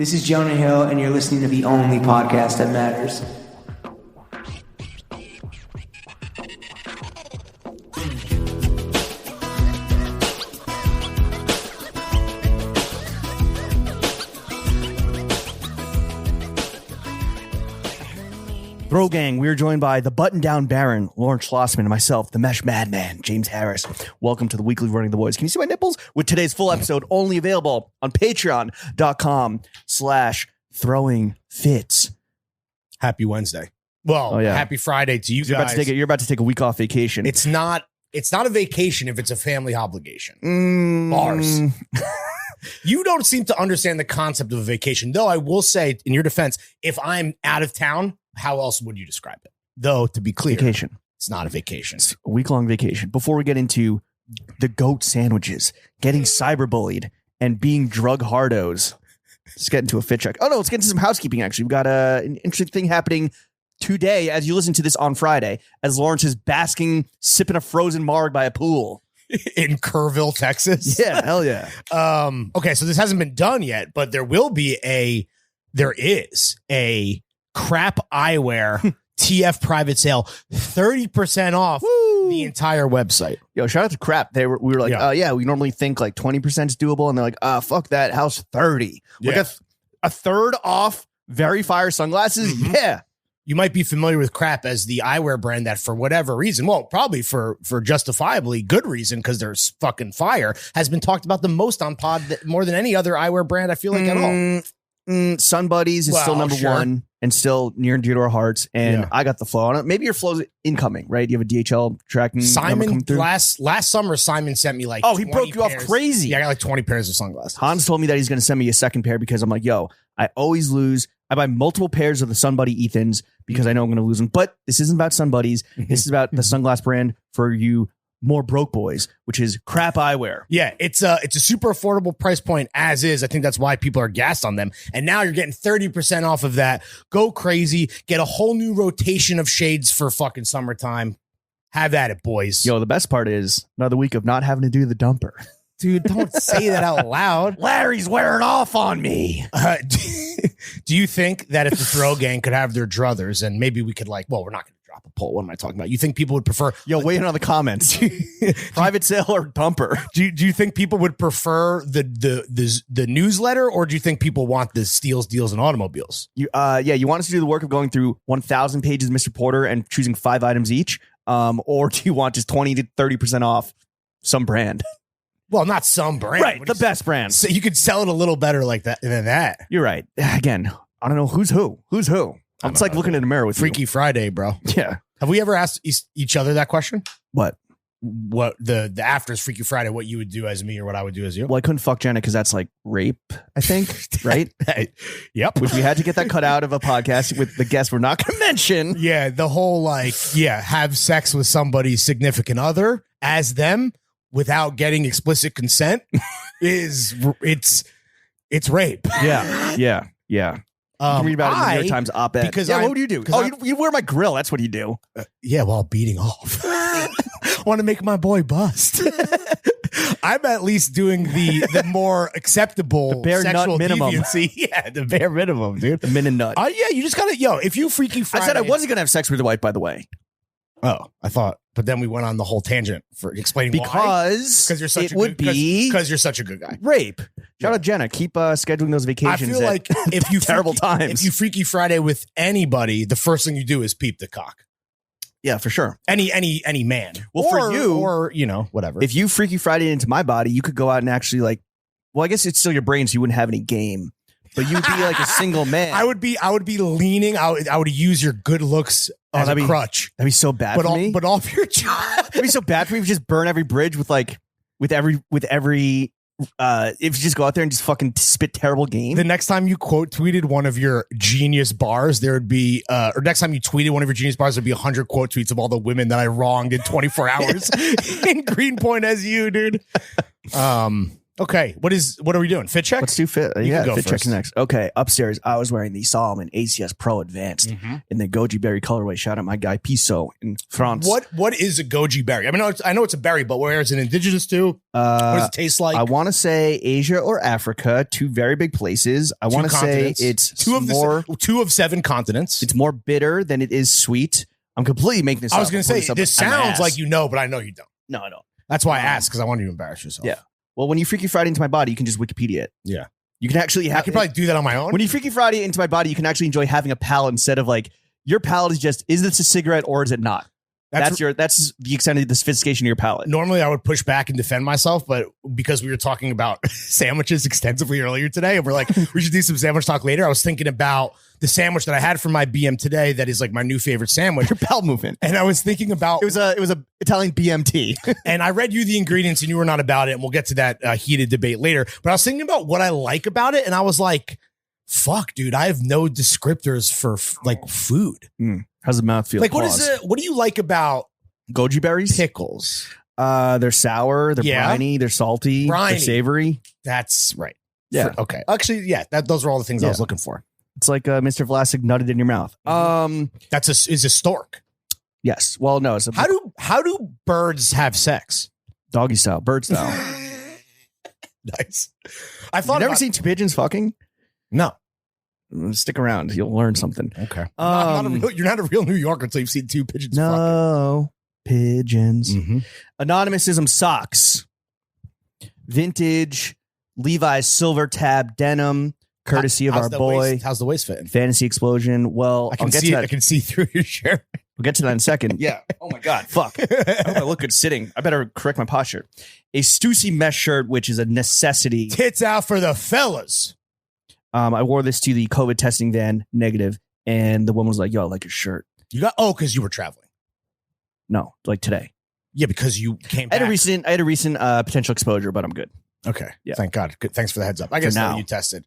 This is Jonah Hill, and you're listening to the only podcast that matters. Bro Gang, we are joined by the button-down Baron, Lawrence Schlossman, and myself, the Mesh Madman, James Harris. Welcome to the weekly Running the Boys. Can you see my nipples? With today's full episode only available on patreon.com/throwingfits. Happy Wednesday. Well, happy Friday to you guys. You're about to take a week off vacation. It's not a vacation if it's a family obligation. Bars. You don't seem to understand the concept of a vacation, though I will say, in your defense, if I'm out of town, how else would you describe it? Though, to be clear, vacation. It's not a vacation. It's a week-long vacation. Before we get into the goat sandwiches, getting cyberbullied, and being drug hardos, let's get into a fit check. Oh, no, let's get into some housekeeping, actually. We've got an interesting thing happening today, as you listen to this on Friday, as Lawrence is basking, sipping a frozen marg by a pool. In Kerrville, Texas? Yeah, hell yeah. Okay, so this hasn't been done yet, but there is a crap eyewear TF private sale, 30% off the entire website. Yo, shout out to Crap. We were like, we normally think like 20% is doable, and they're like, fuck that, how's 30? Yeah. Like a third off very fire sunglasses? Mm-hmm. Yeah. You might be familiar with Crap as the eyewear brand that, for whatever reason, well, probably for justifiably good reason, because they're fucking fire, has been talked about the most on pod, more than any other eyewear brand, I feel like, at all. Sun Buddies is still number one and still near and dear to our hearts. And I got the flow on it. Maybe your flow's incoming, right? You have a DHL tracking Simon number come through. Last summer, Simon sent me like, he broke you off crazy. Yeah, I got like 20 pairs of sunglasses. Hans told me that he's going to send me a second pair because I'm like, yo, I always lose. I buy multiple pairs of the Sun Buddy Ethans because I know I'm going to lose them. But this isn't about Sun Buddies. This is about the sunglass brand for you more broke boys, which is Crap Eyewear. Yeah, it's a super affordable price point as is. I think that's why people are gassed on them. And now you're getting 30% off of that. Go crazy. Get a whole new rotation of shades for fucking summertime. Have at it, boys. Yo, the best part is another week of not having to do the dumper. Dude, don't say that out loud. Larry's wearing off on me. Do you think that if the Throw Gang could have their druthers, and maybe we could we're not going to drop a poll. What am I talking about? You think people would prefer? Yo, weigh in on the comments. Private sale or dumper? Do you think people would prefer the newsletter, or do you think people want the steals, deals, and automobiles? You want us to do the work of going through 1,000 pages of Mr. Porter and choosing 5 items each, or do you want just 20 to 30% off some brand? Well, not some brand. Right, the best brand. So you could sell it a little better like that than that. You're right. Again, I don't know who's who. Who's who? It's like looking in a mirror with Freaky Friday, bro. Yeah. Have we ever asked each other that question? What the after is Freaky Friday, what you would do as me or what I would do as you? Well, I couldn't fuck Jenna because that's like rape, I think, right? Yep. Which we had to get that cut out of a podcast with the guest we're not going to mention. Yeah, the whole have sex with somebody's significant other as them without getting explicit consent it's rape. Yeah. You can read about it in the New York Times op-ed. Because what would you do? You wear my grill. That's what you do. While beating off. I want to make my boy bust. I'm at least doing the more acceptable the bare sexual nut minimum. Deviancy. Yeah, the bare minimum, dude. The min and nut. You just gotta, if you Freaky Friday. I said I wasn't gonna have sex with your wife, by the way. Oh, I thought, but then we went on the whole tangent for explaining why. Because you're such because you're such a good guy. Rape. Shout out Jenna. Keep scheduling those vacations. I feel like if you terrible times. If you Freaky Friday with anybody, the first thing you do is peep the cock. Yeah, for sure. Any man. Well, for you, or whatever. If you Freaky Friday into my body, you could go out and actually I guess it's still your brain, so you wouldn't have any game. But you'd be like a single man. I would be leaning. I would use your good looks as a crutch. That'd be so bad for me. But off your job. It'd be so bad for me if you just burn every bridge with every if you just go out there and just fucking spit terrible game. The next time you quote tweeted one of your genius bars, there would be, or next time you tweeted one of your genius bars, there'd be 100 quote tweets of all the women that I wronged in 24 hours in Greenpoint as you, dude. Okay. What are we doing? Fit check? Let's do fit. You Yeah, can go fit first. check next. Okay, upstairs, I was wearing the Solomon ACS Pro Advanced in the goji berry colorway. Shout out my guy Piso in France. What is a goji berry? I mean, I know it's a berry, but where is it indigenous to? What does it taste like? I want to say Asia or Africa, two very big places. I want to say it's two of 7 continents. It's more bitter than it is sweet. I'm completely making this up. I was going to say, this sounds like you know, but I know you don't. No, I don't. That's why I asked, because I wanted you to embarrass yourself. Yeah. Well, when you Freaky Friday into my body, you can just Wikipedia it. Yeah. You can actually I could probably do that on my own. When you Freaky Friday into my body, you can actually enjoy having a palate instead of like, your palate is just, is this a cigarette or is it not? That's the extent of the sophistication of your palate. Normally, I would push back and defend myself, but because we were talking about sandwiches extensively earlier today, and we're like, we should do some sandwich talk later. I was thinking about the sandwich that I had for my BM today. That is like my new favorite sandwich. Your bowel movement. And I was thinking about it was a Italian BMT. And I read you the ingredients, and you were not about it. And we'll get to that heated debate later. But I was thinking about what I like about it, and I was like, fuck, dude, I have no descriptors for like food. How's the mouth feel? Like, what is it? What do you like about goji berries? Pickles. They're sour. They're Yeah. briny. They're salty. Briny. They're savory. That's right. Yeah. Okay. Actually, yeah. Those are all the things I was looking for. It's like Mr. Vlasic nutted in your mouth. Is a stork. Yes. Well, no. It's a How do birds have sex? doggy style, bird style. Nice. I thought. You've never seen two pigeons fucking? No. Stick around. You'll learn something. Okay. You're not a real New Yorker until you've seen two pigeons. No pigeons. Mm-hmm. Anonymousism socks. Vintage Levi's silver tab denim, courtesy of our boy. How's the waist fitting? Fantasy Explosion. Well, I can see. I can see through your shirt. We'll get to that in a second. Yeah. Oh my God. Fuck. I hope I look good sitting. I better correct my posture. A Stussy mesh shirt, which is a necessity. Tits out for the fellas. I wore this to the COVID testing van, negative, and the woman was like, "Yo, I like your shirt." Because you were traveling. No, like today. Yeah, because you came back. I had a recent potential exposure, but I'm good. Okay. Yeah. Thank God. Good. Thanks for the heads up. I guess now you tested.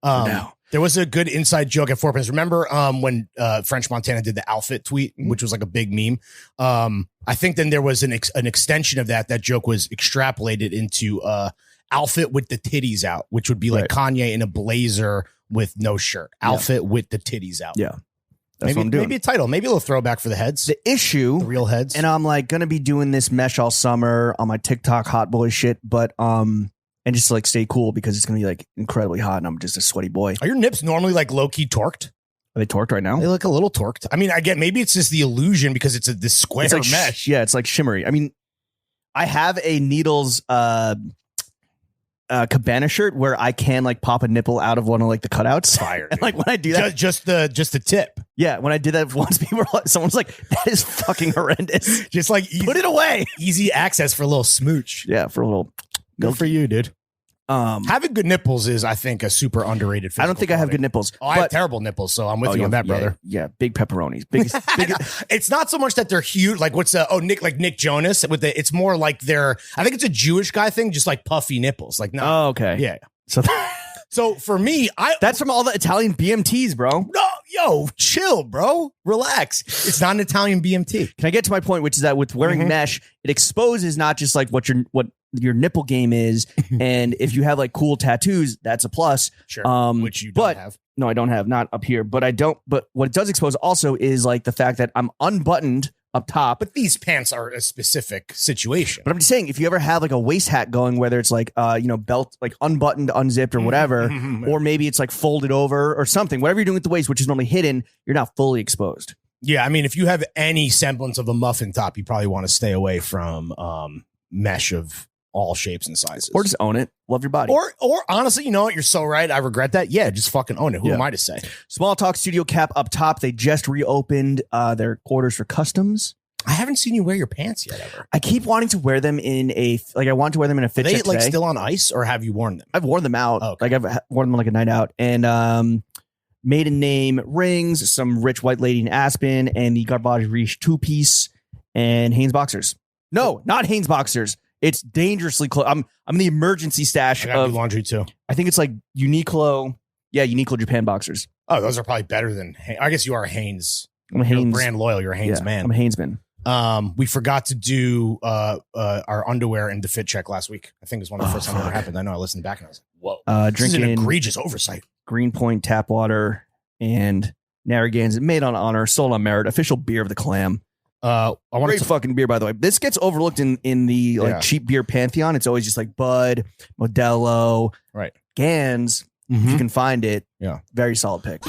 Now. There was a good inside joke at 4 Pins. Remember when French Montana did the Alphet tweet, which was like a big meme? I think then there was an extension of that. That joke was extrapolated into Alphet with the titties out, which would be like Kanye in a blazer with no shirt. Alphet with the titties out. Yeah. That's what I'm doing. Maybe a title. Maybe a little throwback for the heads. The issue. The real heads. And I'm like going to be doing this mesh all summer on my TikTok hot boy shit, but and just like stay cool because it's going to be like incredibly hot and I'm just a sweaty boy. Are your nips normally like low key torqued? Are they torqued right now? They look a little torqued. I mean, I get maybe it's just the illusion because it's this square it's like mesh. Yeah, it's like shimmery. I mean, I have a Needles cabana shirt where I can like pop a nipple out of one of like the cutouts. Fire. And like when I do that, just the tip. Yeah, when I did that once, someone's like, "That is fucking horrendous." Just like put it away. Easy access for a little smooch. Yeah, for a little. Good for you, dude. Having good nipples is, I think, a super underrated. I don't think I have good nipples. I have terrible nipples, so I'm with you on that, brother. Yeah, big pepperonis. Biggest. It's not so much that they're huge. Like Nick Jonas with the. It's more like they're. I think it's a Jewish guy thing, just like puffy nipples. Like no. Oh, okay. Yeah. So for me, that's from all the Italian BMTs, bro. No, yo, chill, bro. Relax. It's not an Italian BMT. Can I get to my point, which is that with wearing mesh, it exposes not just like what your nipple game is, and if you have like cool tattoos, that's a plus. Sure. Which you don't have. No, I don't have. Not up here, but I don't. But what it does expose also is like the fact that I'm unbuttoned up top. But these pants are a specific situation. But I'm just saying, if you ever have like a waist hat going, whether it's like belt like unbuttoned, unzipped, or whatever, or maybe it's like folded over or something, whatever you're doing with the waist, which is normally hidden, you're not fully exposed. Yeah, I mean, if you have any semblance of a muffin top, you probably want to stay away from mesh of all shapes and sizes. Or just own it. Love your body. Or honestly, you know what? You're so right. I regret that. Yeah, just fucking own it. Who am I to say? Small Talk Studio Cap up top. They just reopened their quarters for customs. I haven't seen you wear your pants yet ever. I keep wanting to wear them in I want to wear them in a fit check Are they like today. still on ice or have you worn them? I've worn them out. Oh, okay. Like I've worn them on like a night out. And maiden name rings, some rich white lady in Aspen, and the Garbage Reach 2-piece and Hanes boxers. No, not Hanes boxers. It's dangerously close. I'm the emergency stash of laundry too. I think it's like Uniqlo. Yeah, Uniqlo Japan boxers. Oh, those are probably better than. I guess you are a Hanes. I'm a Hanes brand loyal. You're a Hanes man. I'm a Hanesman. We forgot to do our underwear and the fit check last week. I think it was one of the first time it ever happened. I know I listened back and I was like, whoa, this is an egregious oversight. Greenpoint tap water and Narragansett, made on honor, sold on merit, official beer of the Clam. Great fucking beer, by the way. This gets overlooked in the cheap beer pantheon. It's always just like Bud, Modelo, right? Gans. If you can find it, very solid pick.